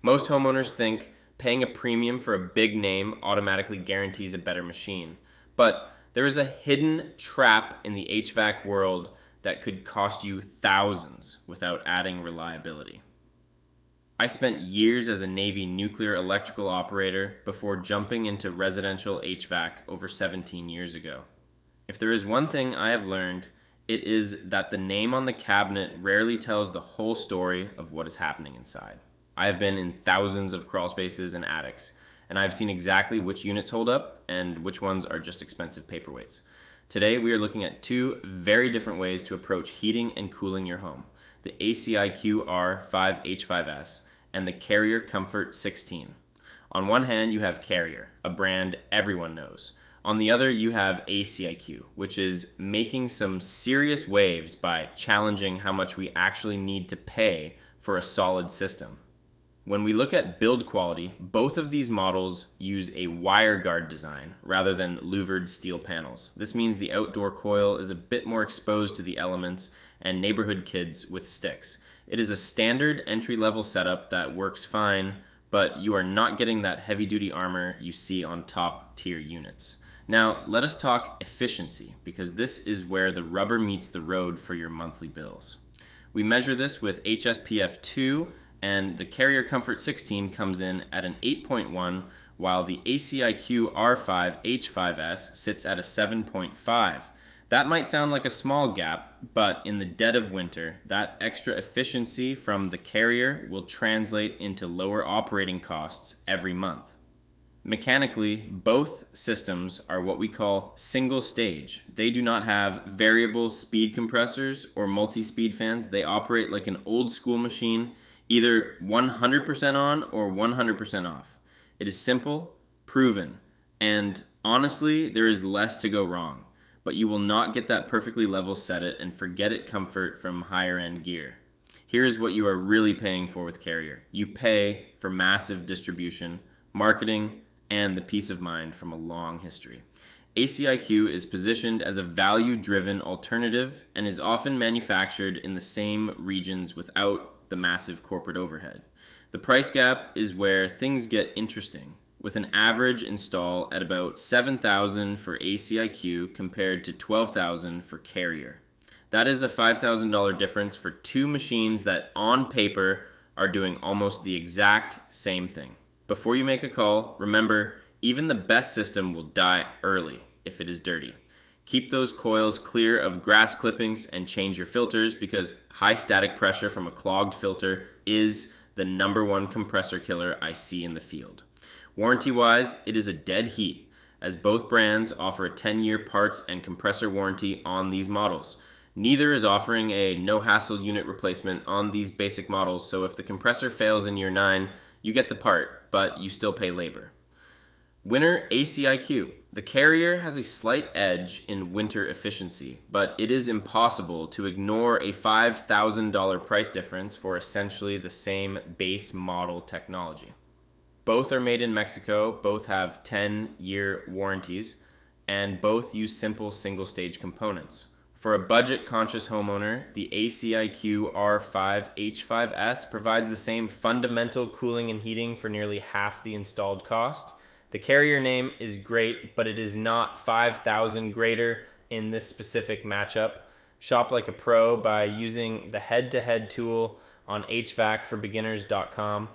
Most homeowners think paying a premium for a big name automatically guarantees a better machine. But there is a hidden trap in the HVAC world that could cost you thousands without adding reliability. I spent years as a Navy nuclear electrical operator before jumping into residential HVAC over 17 years ago. If there is one thing I have learned, it is that the name on the cabinet rarely tells the whole story of what is happening inside. I have been in thousands of crawl spaces and attics, and I've seen exactly which units hold up and which ones are just expensive paperweights. Today, we are looking at two very different ways to approach heating and cooling your home: the ACiQ R5H5S and the Carrier Comfort 16. On one hand, you have Carrier, a brand everyone knows. On the other, you have ACiQ, which is making some serious waves by challenging how much we actually need to pay for a solid system. When we look at build quality, both of these models use a wire guard design rather than louvered steel panels. This means the outdoor coil is a bit more exposed to the elements and neighborhood kids with sticks. It is a standard entry-level setup that works fine, but you are not getting that heavy-duty armor you see on top-tier units. Now, let us talk efficiency, because this is where the rubber meets the road for your monthly bills. We measure this with HSPF 2, and the Carrier Comfort 16 comes in at an 8.1, while the ACiQ R5H5S sits at a 7.5. That might sound like a small gap, but in the dead of winter, that extra efficiency from the Carrier will translate into lower operating costs every month. Mechanically, both systems are what we call single stage. They do not have variable speed compressors or multi-speed fans. They operate like an old school machine, either 100% on or 100% off. It is simple, proven, and honestly, there is less to go wrong. But you will not get that perfectly level set it and forget it comfort from higher end gear. Here is what you are really paying for with Carrier. You pay for massive distribution, marketing, and the peace of mind from a long history. ACiQ is positioned as a value-driven alternative and is often manufactured in the same regions without the massive corporate overhead. The price gap is where things get interesting, with an average install at about $7,000 for ACiQ compared to $12,000 for Carrier. That is a $5,000 difference for two machines that on paper are doing almost the exact same thing. Before you make a call, remember, even the best system will die early if it is dirty. Keep those coils clear of grass clippings and change your filters, because high static pressure from a clogged filter is the #1 compressor killer I see in the field. Warranty-wise, it is a dead heat, as both brands offer a 10-year parts and compressor warranty on these models. Neither is offering a no-hassle unit replacement on these basic models, so if the compressor fails in year 9, you get the part, but you still pay labor. Winner ACiQ. The Carrier has a slight edge in winter efficiency, but it is impossible to ignore a $5,000 price difference for essentially the same base model technology. Both are made in Mexico, both have 10-year warranties, and both use simple single-stage components. For a budget-conscious homeowner, the ACiQ R5H5S provides the same fundamental cooling and heating for nearly half the installed cost. The Carrier name is great, but it is not 5,000 greater in this specific matchup. Shop like a pro by using the head-to-head tool on HVACforbeginners.com.